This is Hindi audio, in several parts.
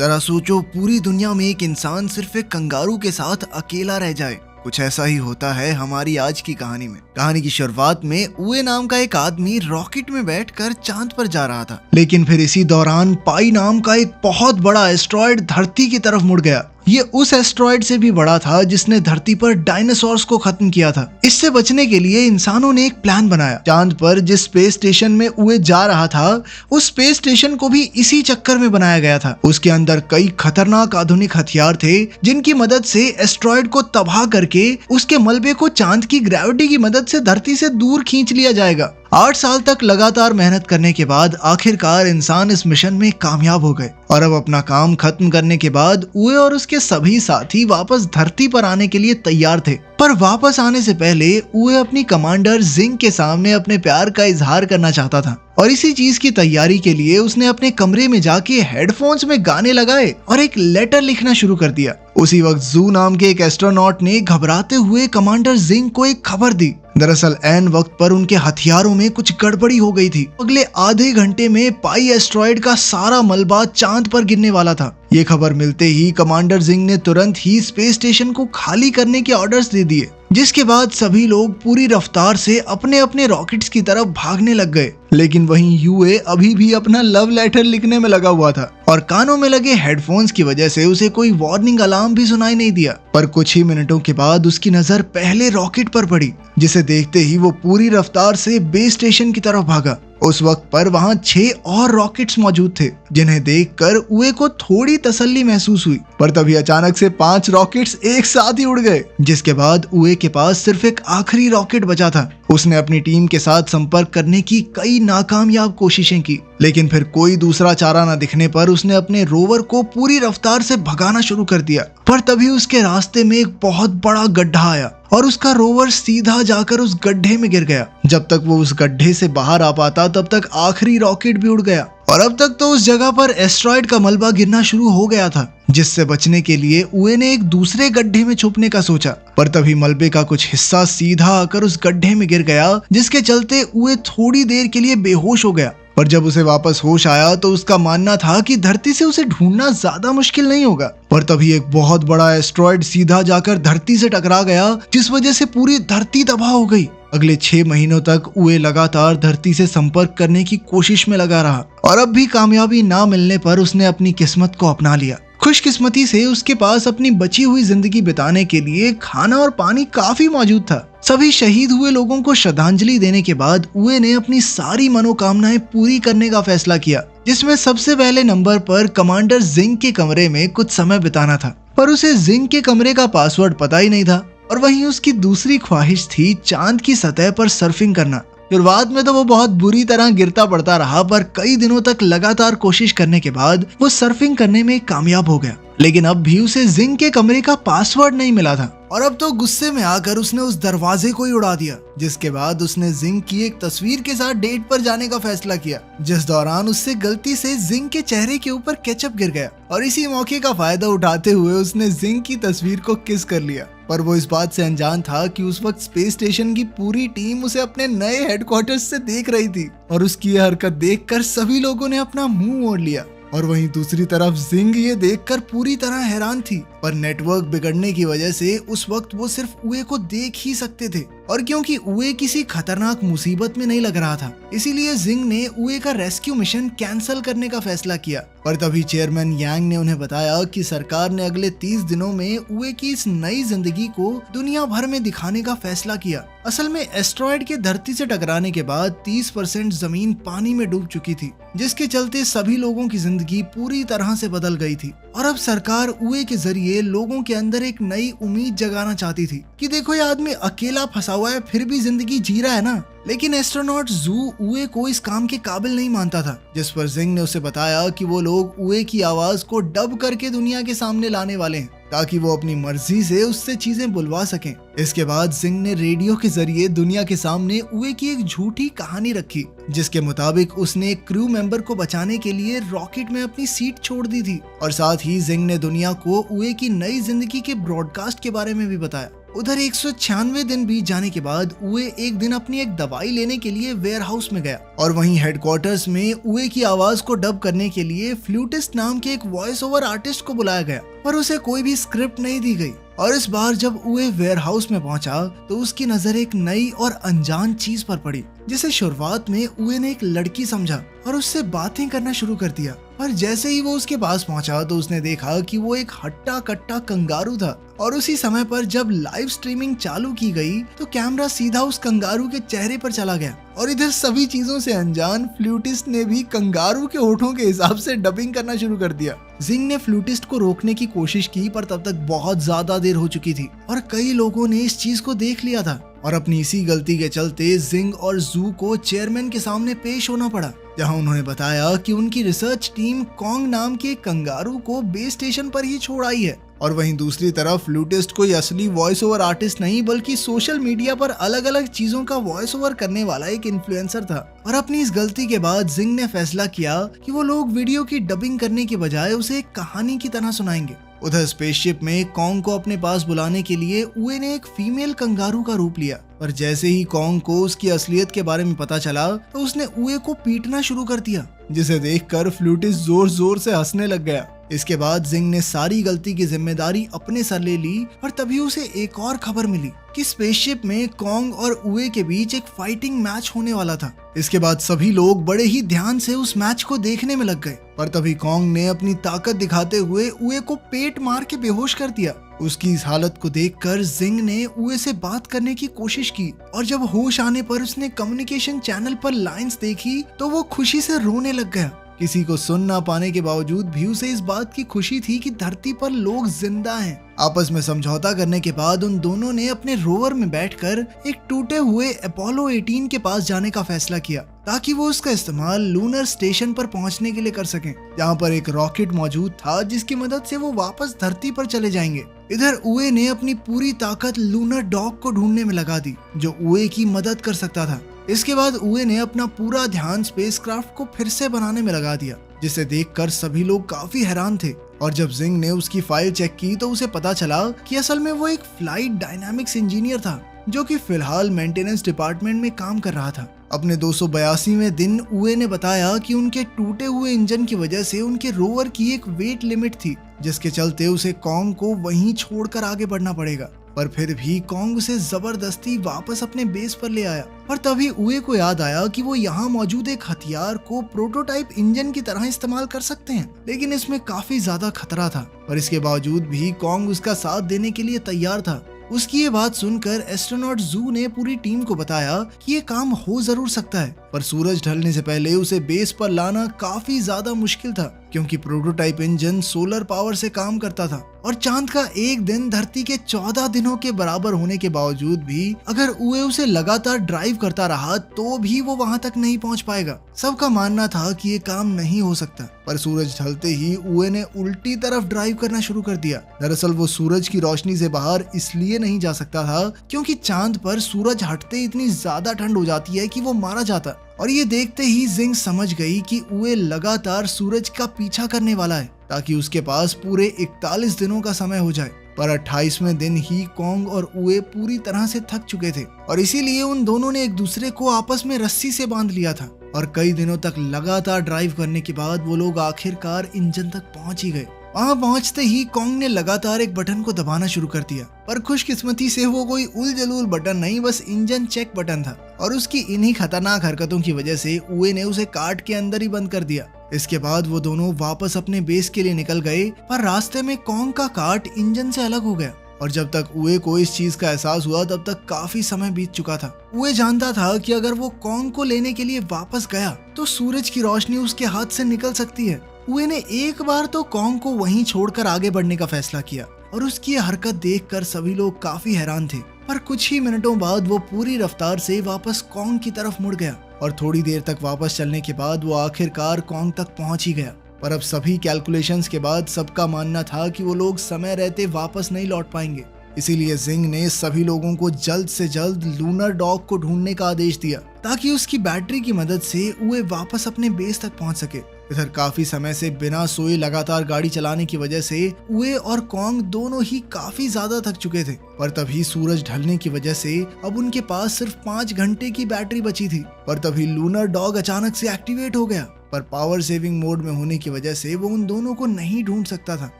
जरा सोचो, पूरी दुनिया में एक इंसान सिर्फ एक कंगारू के साथ अकेला रह जाए। कुछ ऐसा ही होता है हमारी आज की कहानी में। कहानी की शुरुआत में उए नाम का एक आदमी रॉकेट में बैठकर चांद पर जा रहा था, लेकिन फिर इसी दौरान पाई नाम का एक बहुत बड़ा एस्ट्रॉयड धरती की तरफ मुड़ गया। ये उस एस्ट्रॉयड से भी बड़ा था जिसने धरती पर डायनासोर्स को खत्म किया था। इससे बचने के लिए इंसानों ने एक प्लान बनाया। चांद पर जिस स्पेस स्टेशन में उए जा रहा था, उस स्पेस स्टेशन को भी इसी चक्कर में बनाया गया था। उसके अंदर कई खतरनाक आधुनिक हथियार थे जिनकी मदद से एस्ट्रॉयड को तबाह करके उसके मलबे को चांद की ग्रेविटी की मदद से धरती से दूर खींच लिया जाएगा। 8 साल तक लगातार मेहनत करने के बाद आखिरकार इंसान इस मिशन में कामयाब हो गए और अब अपना काम खत्म करने के बाद उए और उसके सभी साथी वापस धरती पर आने के लिए तैयार थे। पर वापस आने से पहले उए अपनी कमांडर जिंग के सामने अपने प्यार का इजहार करना चाहता था और इसी चीज की तैयारी के लिए उसने अपने कमरे में जाके हेडफोन्स में गाने लगाए और एक लेटर लिखना शुरू कर दिया। उसी वक्त जू नाम के एक एस्ट्रोनॉट ने घबराते हुए कमांडर जिंग को एक खबर दी। दरअसल ऐन वक्त पर उनके हथियारों में कुछ गड़बड़ी हो गई थी। अगले आधे घंटे में पाई एस्ट्रॉयड का सारा मलबा चांद पर गिरने वाला था। ये खबर मिलते ही कमांडर जिंग ने तुरंत ही स्पेस स्टेशन को खाली करने के ऑर्डर्स दे दिए, जिसके बाद सभी लोग पूरी रफ्तार से अपने अपने रॉकेट्स की तरफ भागने लग गए। लेकिन वहीं यूए अभी भी अपना लव लेटर लिखने में लगा हुआ था और कानों में लगे हेडफोन्स की वजह से उसे कोई वार्निंग अलार्म भी सुनाई नहीं दिया। पर कुछ ही मिनटों के बाद उसकी नजर पहले रॉकेट पर पड़ी, जिसे देखते ही वो पूरी रफ्तार से बेस स्टेशन की तरफ भागा। उस वक्त पर वहां 6 और रॉकेट्स मौजूद थे, जिन्हें देखकर उए को थोड़ी तसल्ली महसूस हुई। पर तभी अचानक से 5 रॉकेट्स एक साथ ही उड़ गए, जिसके बाद उए के पास सिर्फ एक आखिरी रॉकेट बचा था। उसने अपनी टीम के साथ संपर्क करने की कई नाकामयाब कोशिशें की, लेकिन फिर कोई दूसरा चारा न दिखने पर उसने अपने रोवर को पूरी रफ्तार से भगाना शुरू कर दिया। पर तभी उसके रास्ते में एक बहुत बड़ा गड्ढा आया और उसका रोवर सीधा जाकर उस गड्ढे में गिर गया। जब तक वो उस गड्ढे से बाहर आ पाता तब तक आखिरी रॉकेट भी उड़ गया और अब तक तो उस जगह पर एस्ट्रॉयड का मलबा गिरना शुरू हो गया था, जिससे बचने के लिए उए ने एक दूसरे गड्ढे में छुपने का सोचा। पर तभी मलबे का कुछ हिस्सा सीधा आकर उस गड्ढे में गिर गया, जिसके चलते उए थोड़ी देर के लिए बेहोश हो गया। पर जब उसे वापस होश आया तो उसका मानना था कि धरती से उसे ढूंढना ज्यादा मुश्किल नहीं होगा। पर तभी एक बहुत बड़ा एस्ट्रॉयड सीधा जाकर धरती से टकरा गया, जिस वजह से पूरी धरती तबाह हो गई। अगले 6 महीनों तक उए लगातार धरती से संपर्क करने की कोशिश में लगा रहा और अब भी कामयाबी ना मिलने पर उसने अपनी किस्मत को अपना लिया। खुशकिस्मती से उसके पास अपनी बची हुई जिंदगी बिताने के लिए खाना और पानी काफी मौजूद था। सभी शहीद हुए लोगों को श्रद्धांजलि देने के बाद उए ने अपनी सारी मनोकामनाएं पूरी करने का फैसला किया, जिसमें सबसे पहले नंबर पर कमांडर जिंग के कमरे में कुछ समय बिताना था। पर उसे जिंग के कमरे का पासवर्ड पता ही नहीं था और वहीं उसकी दूसरी ख्वाहिश थी चांद की सतह पर सर्फिंग करना। शुरुआत में तो वो बहुत बुरी तरह गिरता पड़ता रहा, पर कई दिनों तक लगातार कोशिश करने के बाद वो सर्फिंग करने में कामयाब हो गया। लेकिन अब भी उसे जिंग के कमरे का पासवर्ड नहीं मिला था और अब तो गुस्से में आकर उसने उस दरवाजे को ही उड़ा दिया, जिसके बाद उसने जिंग की एक तस्वीर के साथ डेट पर जाने का फैसला किया, जिस दौरान उससे गलती से जिंग के चेहरे के ऊपर केचप गिर गया और इसी मौके का फायदा उठाते हुए उसने जिंग की तस्वीर को किस कर लिया। पर वो इस बात से अनजान था कि उस वक्त स्पेस स्टेशन की पूरी टीम उसे अपने नए हेडक्वार्टर्स से देख रही थी और उसकी यह हरकत देखकर सभी लोगों ने अपना मुंह मोड़ लिया। और वहीं दूसरी तरफ जिंग ये देखकर पूरी तरह हैरान थी, पर नेटवर्क बिगड़ने की वजह से उस वक्त वो सिर्फ उए को देख ही सकते थे और क्योंकि उए किसी खतरनाक मुसीबत में नहीं लग रहा था, इसीलिए जिंग ने उए का रेस्क्यू मिशन कैंसिल करने का फैसला किया। पर तभी चेयरमैन यांग ने उन्हें बताया कि सरकार ने अगले 30 दिनों में उए की इस नई जिंदगी को दुनिया भर में दिखाने का फैसला किया। असल में एस्ट्रॉयड के धरती से टकराने के बाद 30% जमीन पानी में डूब चुकी थी, जिसके चलते सभी लोगों की जिंदगी पूरी तरह से बदल गई थी और अब सरकार उए के जरिए लोगों के अंदर एक नई उम्मीद जगाना चाहती थी कि देखो, ये आदमी अकेला फंसा हुआ है फिर भी जिंदगी जी रहा है ना। लेकिन एस्ट्रोनॉट जू उए को इस काम के काबिल नहीं मानता था, जिस पर जिंग ने उसे बताया कि वो लोग उए की आवाज को डब करके दुनिया के सामने लाने वाले हैं ताकि वो अपनी मर्जी से उससे चीजें बुलवा सकें। इसके बाद जिंग ने रेडियो के जरिए दुनिया के सामने उए की एक झूठी कहानी रखी, जिसके मुताबिक उसने एक क्रू मेंबर को बचाने के लिए रॉकेट में अपनी सीट छोड़ दी थी और साथ ही जिंग ने दुनिया को उए की नई जिंदगी के ब्रॉडकास्ट के बारे में भी बताया। उधर 196 दिन बीत जाने के बाद उए एक दिन अपनी एक दवाई लेने के लिए वेयर हाउस में गया और वहीं हेडक्वार्टर्स में उए की आवाज को डब करने के लिए फ्लूटिस्ट नाम के एक वॉइस ओवर आर्टिस्ट को बुलाया गया, पर उसे कोई भी स्क्रिप्ट नहीं दी गई। और इस बार जब उए वेयर हाउस में पहुंचा तो उसकी नजर एक नई और अनजान चीज पर पड़ी, जिसे शुरुआत में उए ने एक लड़की समझा और उससे बातें करना शुरू कर दिया। पर जैसे ही वो उसके पास पहुंचा तो उसने देखा कि वो एक हट्टा कट्टा कंगारू था। और उसी समय पर जब लाइव स्ट्रीमिंग चालू की गई तो कैमरा सीधा उस कंगारू के चेहरे पर चला गया और इधर सभी चीजों से अनजान फ्लूटिस्ट ने भी कंगारू के होठों के हिसाब से डबिंग करना शुरू कर दिया। जिंग ने फ्लूटिस्ट को रोकने की कोशिश की, पर तब तक बहुत ज्यादा देर हो चुकी थी और कई लोगों ने इस चीज को देख लिया था और अपनी इसी गलती के चलते जिंग और जू को चेयरमैन के सामने पेश होना पड़ा, जहां उन्होंने बताया कि उनकी रिसर्च टीम कॉन्ग नाम के कंगारू को बेस स्टेशन पर ही छोड़ आई है। और वहीं दूसरी तरफ फ्लूटिस्ट कोई असली वॉइस ओवर आर्टिस्ट नहीं बल्कि सोशल मीडिया पर अलग अलग चीजों का वॉइस ओवर करने वाला एक इन्फ्लुएंसर था। और अपनी इस गलती के बाद जिंग ने फैसला किया कि वो लोग वीडियो की डबिंग करने के बजाय उसे एक कहानी की तरह सुनाएंगे। उधर स्पेसशिप में कॉन्ग को अपने पास बुलाने के लिए उए ने एक फीमेल कंगारू का रूप लिया, पर जैसे ही कॉन्ग को उसकी असलियत के बारे में पता चला तो उसने उए को पीटना शुरू कर दिया, जिसे देखकर फ्लूटिस्ट जोर जोर से हंसने लग गया। इसके बाद जिंग ने सारी गलती की जिम्मेदारी अपने सर ले ली और तभी उसे एक और खबर मिली कि स्पेसशिप में कॉन्ग और उए के बीच एक फाइटिंग मैच होने वाला था। इसके बाद सभी लोग बड़े ही ध्यान से उस मैच को देखने में लग गए, पर तभी कॉन्ग ने अपनी ताकत दिखाते हुए उए को पेट मार के बेहोश कर दिया। उसकी इस हालत को देखकर जिंग ने उए से बात करने की कोशिश की और जब होश आने पर उसने कम्युनिकेशन चैनल पर लाइंस देखी तो वो खुशी से रोने लग गया। किसी को सुन ना पाने के बावजूद भी उसे इस बात की खुशी थी कि धरती पर लोग जिंदा हैं। आपस में समझौता करने के बाद उन दोनों ने अपने रोवर में बैठकर एक टूटे हुए अपोलो 18 के पास जाने का फैसला किया ताकि वो उसका इस्तेमाल लूनर स्टेशन पर पहुंचने के लिए कर सकें, जहां पर एक रॉकेट मौजूद था जिसकी मदद से वो वापस धरती पर चले जाएंगे। इधर उए ने अपनी पूरी ताकत लूनर डॉग को ढूंढने में लगा दी जो उए की मदद कर सकता था। इसके बाद उए ने अपना पूरा ध्यान स्पेसक्राफ्ट को फिर से बनाने में लगा दिया, जिसे देखकर सभी लोग काफी हैरान थे। और जब जिंग ने उसकी फाइल चेक की तो उसे पता चला कि असल में वो एक फ्लाइट डायनामिक्स इंजीनियर था जो कि फिलहाल मेंटेनेंस डिपार्टमेंट में काम कर रहा था। अपने 282वें दिन उए ने बताया कि उनके टूटे हुए इंजन की वजह से उनके रोवर की एक वेट लिमिट थी, जिसके चलते उसे कॉन्ग को वहीं छोड़कर आगे बढ़ना पड़ेगा। पर फिर भी कॉन्ग उसे जबरदस्ती वापस अपने बेस पर ले आया। और तभी उए को याद आया कि वो यहाँ मौजूद एक हथियार को प्रोटोटाइप इंजन की तरह इस्तेमाल कर सकते हैं, लेकिन इसमें काफी ज्यादा खतरा था। पर इसके बावजूद भी कॉन्ग उसका साथ देने के लिए तैयार था। उसकी ये बात सुनकर एस्ट्रोनॉट जू ने पूरी टीम को बताया कि ये काम हो जरूर सकता है, पर सूरज ढलने से पहले उसे बेस पर लाना काफी ज्यादा मुश्किल था, क्योंकि प्रोटोटाइप इंजन सोलर पावर से काम करता था और चांद का एक दिन धरती के 14 दिनों के बराबर होने के बावजूद भी अगर उए उसे लगातार ड्राइव करता रहा तो भी वो वहां तक नहीं पहुंच पाएगा। सबका मानना था कि ये काम नहीं हो सकता, पर सूरज ढलते ही उए ने उल्टी तरफ ड्राइव करना शुरू कर दिया। दरअसल वो सूरज की रोशनी से बाहर इसलिए नहीं जा सकता था क्योंकि चांद पर सूरज हटते इतनी ज्यादा ठंड हो जाती है कि वो मारा जाता। और ये देखते ही जिंग समझ गई कि उए लगातार सूरज का पीछा करने वाला है ताकि उसके पास पूरे 41 दिनों का समय हो जाए। पर 28वें दिन ही कॉन्ग और उए पूरी तरह से थक चुके थे और इसीलिए उन दोनों ने एक दूसरे को आपस में रस्सी से बांध लिया था। और कई दिनों तक लगातार ड्राइव करने के बाद वो लोग आखिरकार इंजन तक पहुंच ही गए। वहां पहुंचते ही कॉन्ग ने लगातार एक बटन को दबाना शुरू कर दिया, पर खुशकिस्मती से वो कोई उल जलूल बटन नहीं, बस इंजन चेक बटन था। और उसकी इन्हीं खतरनाक हरकतों की वजह से उए ने उसे काट के अंदर ही बंद कर दिया। इसके बाद वो दोनों वापस अपने बेस के लिए निकल गए, पर रास्ते में कॉन्ग का काट इंजन से अलग हो गया। और जब तक उए को इस चीज का एहसास हुआ तब तक काफी समय बीत चुका था। उए जानता था कि अगर वो कॉन्ग को लेने के लिए वापस गया तो सूरज की रोशनी उसके हाथ से निकल सकती है। उए ने एक बार तो कॉन्ग को वहीं छोड़कर आगे बढ़ने का फैसला किया और उसकी हरकत देखकर सभी लोग काफी हैरान थे। पर कुछ ही मिनटों बाद वो पूरी रफ्तार से वापस कॉन्ग की तरफ मुड़ गया और थोड़ी देर तक वापस चलने के बाद वो आखिरकार कॉन्ग तक पहुंच ही गया। पर अब सभी कैलकुलेशंस के बाद सबका मानना था कि वो लोग समय रहते वापस नहीं लौट पाएंगे। इसीलिए जिंग ने सभी लोगों को जल्द से जल्द लूनर डॉग को ढूंढने का आदेश दिया ताकि उसकी बैटरी की मदद से उए वापस अपने बेस तक पहुंच सके। इधर काफी समय से बिना सोए लगातार गाड़ी चलाने की वजह से उए और कॉन्ग दोनों ही काफी ज्यादा थक चुके थे। पर तभी सूरज ढलने की वजह से अब उनके पास सिर्फ 5 घंटे की बैटरी बची थी। पर तभी लूनर डॉग अचानक से एक्टिवेट हो गया, पर पावर सेविंग मोड में होने की वजह से वो उन दोनों को नहीं ढूंढ सकता था।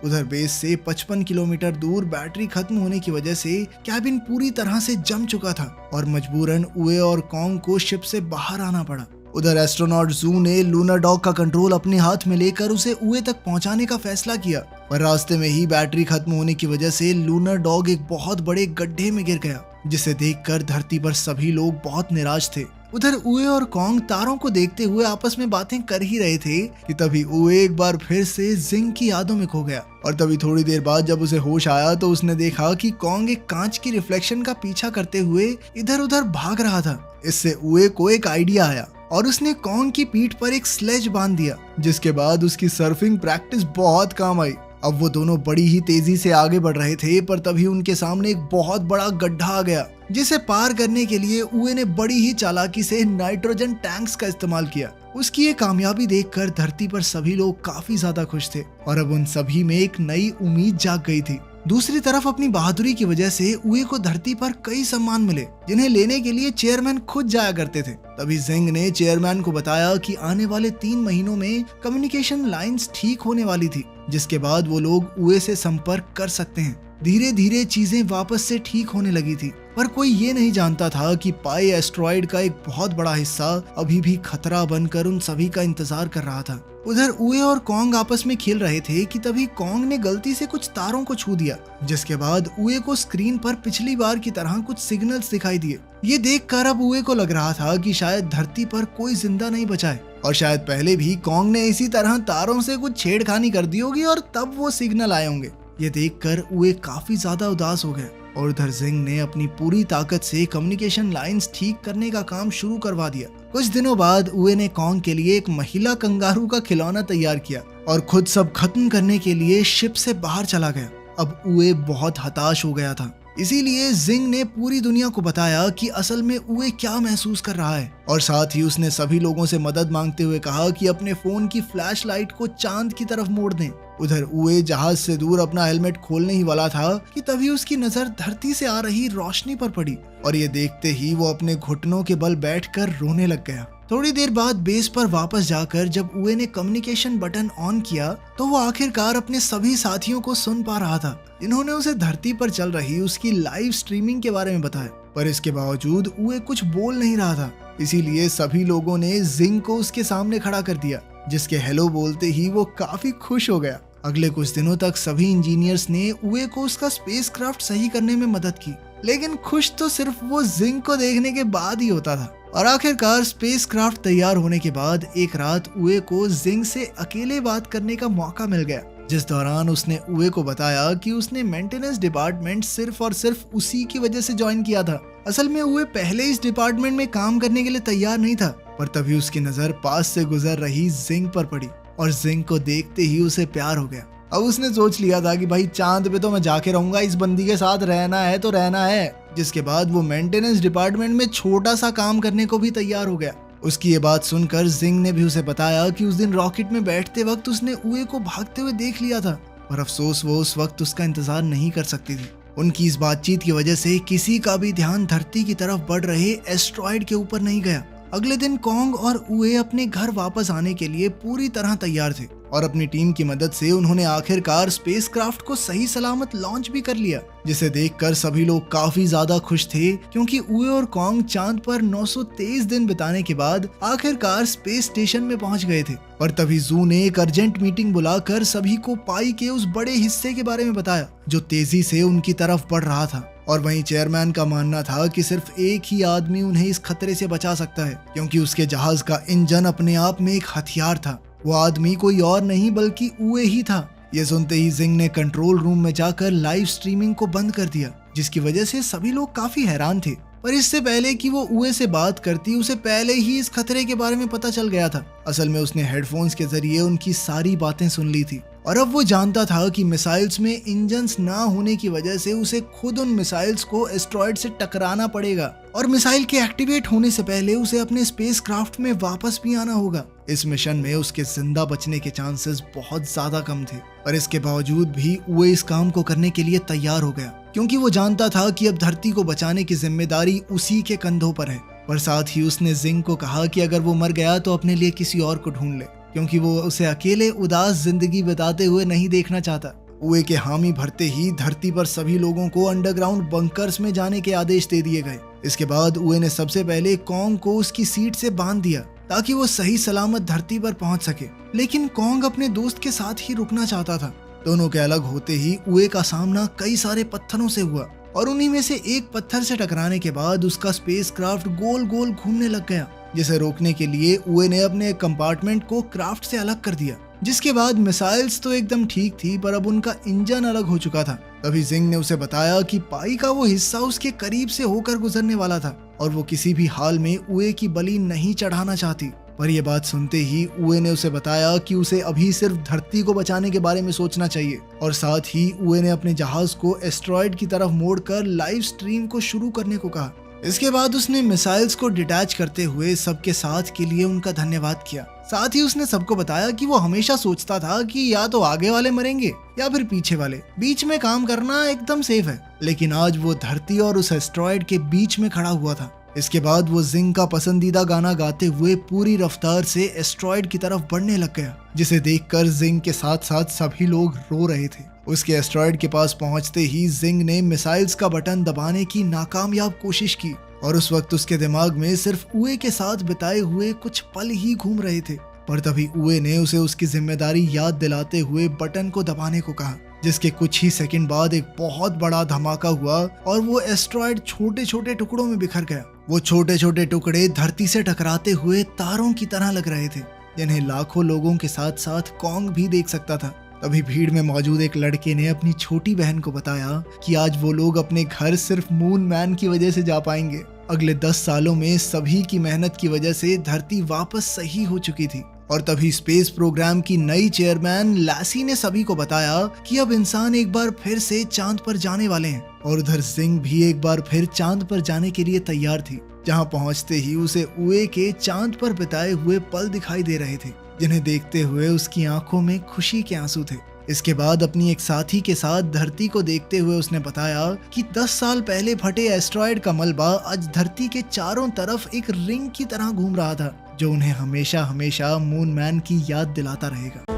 उधर बेस से 55 किलोमीटर दूर बैटरी खत्म होने की वजह से कैबिन पूरी तरह से जम चुका था और मजबूरन उए और कॉन्ग को शिप से बाहर आना पड़ा। उधर एस्ट्रोनॉट जू ने लूनर डॉग का कंट्रोल अपने हाथ में लेकर उसे उए तक पहुंचाने का फैसला किया, पर रास्ते में ही बैटरी खत्म होने की वजह से लूनर डॉग एक बहुत बड़े गड्ढे में गिर गया, जिसे देखकर धरती पर सभी लोग बहुत निराश थे। उधर उए और कॉन्ग तारों को देखते हुए आपस में बातें कर ही रहे थे कि तभी उए एक बार फिर से जिंग की यादों में खो गया। और तभी थोड़ी देर बाद जब उसे होश आया तो उसने देखा कि कॉन्ग एक कांच की रिफ्लेक्शन का पीछा करते हुए इधर उधर भाग रहा था। इससे उए को एक आइडिया आया और उसने कॉन्ग की पीठ पर एक स्लेज बांध दिया, जिसके बाद उसकी सर्फिंग प्रैक्टिस बहुत काम आई। अब वो दोनों बड़ी ही तेजी से आगे बढ़ रहे थे, पर तभी उनके सामने एक बहुत बड़ा गड्ढा आ गया, जिसे पार करने के लिए उए ने बड़ी ही चालाकी से नाइट्रोजन टैंक्स का इस्तेमाल किया। उसकी ये कामयाबी देखकर धरती पर सभी लोग काफी ज्यादा खुश थे और अब उन सभी में एक नई उम्मीद जाग गई थी। दूसरी तरफ अपनी बहादुरी की वजह से उए को धरती पर कई सम्मान मिले, जिन्हें लेने के लिए चेयरमैन खुद जाया करते थे। तभी जिंग ने चेयरमैन को बताया कि आने वाले 3 महीनों में कम्युनिकेशन लाइंस ठीक होने वाली थी, जिसके बाद वो लोग उए से संपर्क कर सकते हैं। धीरे धीरे चीजें वापस से ठीक होने लगी थी, पर कोई ये नहीं जानता था कि पाई एस्ट्रॉइड का एक बहुत बड़ा हिस्सा अभी भी खतरा बनकर उन सभी का इंतजार कर रहा था। उधर उए और कॉन्ग आपस में खेल रहे थे कि तभी कॉन्ग ने गलती से कुछ तारों को छू दिया, जिसके बाद उए को स्क्रीन पर पिछली बार की तरह कुछ सिग्नल्स दिखाई दिए। ये देखकर अब उए को लग रहा था कि शायद धरती पर कोई जिंदा नहीं बचा है और शायद पहले भी कॉन्ग ने इसी तरह तारों से कुछ छेड़खानी कर दी होगी और तब वो सिग्नल आए होंगे। ये देखकर उए काफी ज्यादा उदास हो गया और उधर जिंग ने अपनी पूरी ताकत से कम्युनिकेशन लाइंस ठीक करने का काम शुरू करवा दिया। कुछ दिनों बाद उए ने कॉन्ग के लिए एक महिला कंगारू का खिलौना तैयार किया और खुद सब खत्म करने के लिए शिप से बाहर चला गया। अब उए बहुत हताश हो गया था, इसीलिए जिंग ने पूरी दुनिया को बताया कि असल में उए क्या महसूस कर रहा है और साथ ही उसने सभी लोगों से मदद मांगते हुए कहा कि अपने फोन की फ्लैश लाइट को चांद की तरफ मोड़ दें। उधर उए जहाज से दूर अपना हेलमेट खोलने ही वाला था कि तभी उसकी नजर धरती से आ रही रोशनी पर पड़ी और ये देखते ही वो अपने घुटनों के बल बैठकर रोने लग गया। थोड़ी देर बाद बेस पर वापस जाकर जब उए ने कम्युनिकेशन बटन ऑन किया तो वो आखिरकार अपने सभी साथियों को सुन पा रहा था, जिन्होंने उसे धरती पर चल रही उसकी लाइव स्ट्रीमिंग के बारे में बताया। पर इसके बावजूद उए कुछ बोल नहीं रहा था, इसीलिए सभी लोगों ने जिंग को उसके सामने खड़ा कर दिया, जिसके हेलो बोलते ही वो काफी खुश हो गया। अगले कुछ दिनों तक सभी इंजीनियर्स ने उए को उसका स्पेसक्राफ्ट सही करने में मदद की, लेकिन खुश तो सिर्फ वो जिंग को देखने के बाद ही होता था। और आखिरकार स्पेसक्राफ्ट तैयार होने के बाद एक रात उए को जिंग से अकेले बात करने का मौका मिल गया, जिस दौरान उसने उए को बताया कि उसने मेंटेनेंस डिपार्टमेंट सिर्फ और सिर्फ उसी की वजह से ज्वाइन किया था। असल में उए पहले इस डिपार्टमेंट में काम करने के लिए तैयार नहीं था, पर तभी उसकी नजर पास से गुजर रही जिंग पर पड़ी और जिंग को देखते ही उसे प्यार हो गया। अब उसने सोच लिया था कि भाई चांद पे तो मैं जाके रहूंगा, इस बंदी के साथ रहना है तो रहना है। जिसके बाद वो मेंटेनेंस डिपार्टमेंट में छोटा सा काम करने को भी तैयार हो गया। उसकी ये बात सुनकर जिंग ने भी उसे बताया कि उस दिन रॉकेट में बैठते वक्त उसने उए को भागते हुए देख लिया था, पर अफसोस वो उस वक्त उसका इंतजार नहीं कर सकती थी। उनकी इस बातचीत की वजह से किसी का भी ध्यान धरती की तरफ बढ़ रहे एस्ट्रॉइड के ऊपर नहीं गया। अगले दिन कॉन्ग और उए अपने घर वापस आने के लिए पूरी तरह तैयार थे और अपनी टीम की मदद से उन्होंने आखिरकार स्पेसक्राफ्ट को सही सलामत लॉन्च भी कर लिया, जिसे देखकर सभी लोग काफी ज्यादा खुश थे, क्योंकि उए और कॉन्ग चांद पर 923 दिन बिताने के बाद आखिरकार स्पेस स्टेशन में पहुंच गए थे। पर तभी जू ने एक अर्जेंट मीटिंग बुलाकर सभी को पाई के उस बड़े हिस्से के बारे में बताया जो तेजी से उनकी तरफ बढ़ रहा था। और वहीं चेयरमैन का मानना था कि सिर्फ एक ही आदमी उन्हें इस खतरे से बचा सकता है, क्योंकि उसके जहाज का इंजन अपने आप में एक हथियार था। वो आदमी कोई और नहीं बल्कि उए ही था। ये सुनते ही जिंग ने कंट्रोल रूम में जाकर लाइव स्ट्रीमिंग को बंद कर दिया, जिसकी वजह से सभी लोग काफी हैरान थे। पर इससे पहले कि वो उए से बात करती, उसे पहले ही इस खतरे के बारे में पता चल गया था। असल में उसने हेडफोन्स के जरिए उनकी सारी बातें सुन ली थी और अब वो जानता था कि मिसाइल्स में इंजन्स ना होने की वजह से उसे खुद उन मिसाइल्स को एस्ट्रॉयड से टकराना पड़ेगा और मिसाइल के एक्टिवेट होने से पहले उसे अपने स्पेस क्राफ्ट में वापस भी आना होगा। इस मिशन में उसके जिंदा बचने के चांसेस बहुत ज्यादा कम थे, पर इसके बावजूद भी वो इस काम को करने के लिए तैयार हो गया, क्योंकि वो जानता था कि अब धरती को बचाने की जिम्मेदारी उसी के कंधों पर है। पर साथ ही उसने जिंग को कहा कि अगर वो मर गया तो अपने लिए किसी और को ढूंढ ले, क्योंकि वो उसे अकेले उदास जिंदगी बिताते हुए नहीं देखना चाहता। उए के हामी भरते ही धरती पर सभी लोगों को अंडरग्राउंड बंकर्स में जाने के आदेश दे दिए गए। इसके बाद उए ने सबसे पहले कॉन्ग को उसकी सीट से बांध दिया ताकि वो सही सलामत धरती पर पहुंच सके, लेकिन कॉन्ग अपने दोस्त के साथ ही रुकना चाहता था। दोनों के अलग होते ही उए का सामना कई सारे पत्थरों से हुआ और उन्हीं में से एक पत्थर से टकराने के बाद उसका स्पेसक्राफ्ट गोल गोल घूमने लग गया, जिसे रोकने के लिए उए ने अपने कंपार्टमेंट को क्राफ्ट से अलग कर दिया। जिसके बाद मिसाइल्स तो एकदम ठीक थी, पर अब उनका इंजन अलग हो चुका था। तभी जिंग ने उसे बताया कि पाई का वो हिस्सा उसके करीब से होकर गुजरने वाला था और वो किसी भी हाल में उए की बलि नहीं चढ़ाना चाहती। पर यह बात सुनते ही उए ने उसे बताया कि उसे अभी सिर्फ धरती को बचाने के बारे में सोचना चाहिए, और साथ ही उए ने अपने जहाज को एस्ट्रॉयड की तरफ मोड़कर लाइव स्ट्रीम को शुरू करने को कहा। इसके बाद उसने मिसाइल्स को डिटैच करते हुए सबके साथ के लिए उनका धन्यवाद किया। साथ ही उसने सबको बताया कि वो हमेशा सोचता था कि या तो आगे वाले मरेंगे या फिर पीछे वाले, बीच में काम करना एकदम सेफ है, लेकिन आज वो धरती और उस एस्ट्रॉयड के बीच में खड़ा हुआ था। इसके बाद वो जिंग का पसंदीदा गाना गाते हुए पूरी रफ्तार से एस्ट्रॉयड की तरफ बढ़ने लग गया, जिसे देखकर जिंग के साथ साथ सभी लोग रो रहे थे। उसके एस्ट्रॉयड के पास पहुंचते ही जिंग ने मिसाइल्स का बटन दबाने की नाकामयाब कोशिश की और उस वक्त उसके दिमाग में सिर्फ उए के साथ बिताए हुए कुछ पल ही घूम रहे थे। पर तभी उए ने उसे उसकी जिम्मेदारी याद दिलाते हुए बटन को दबाने को कहा, जिसके कुछ ही सेकंड बाद एक बहुत बड़ा धमाका हुआ और वो एस्ट्रॉयड छोटे छोटे टुकड़ों में बिखर गया। वो छोटे छोटे टुकड़े धरती से टकराते हुए तारों की तरह लग रहे थे, जिन्हें लाखों लोगों के साथ साथ कॉन्ग भी देख सकता था। तभी भीड़ में मौजूद एक लड़के ने अपनी छोटी बहन को बताया कि आज वो लोग अपने घर सिर्फ मून मैन की वजह से जा पाएंगे। अगले 10 सालों में सभी की मेहनत की वजह से धरती वापस सही हो चुकी थी। और तभी स्पेस प्रोग्राम की नई चेयरमैन लैसी ने सभी को बताया कि अब इंसान एक बार फिर से चांद पर जाने वाले हैं, और उधर जिंग भी एक बार फिर चांद पर जाने के लिए तैयार थी, जहां पहुंचते ही उसे उए के चांद पर बिताए हुए पल दिखाई दे रहे थे, जिन्हें देखते हुए उसकी आंखों में खुशी के आंसू थे। इसके बाद अपनी एक साथी के साथ धरती को देखते हुए उसने बताया कि 10 साल पहले फटे एस्ट्रॉयड का मलबा आज धरती के चारों तरफ एक रिंग की तरह घूम रहा था, जो उन्हें हमेशा हमेशा मून मैन की याद दिलाता रहेगा।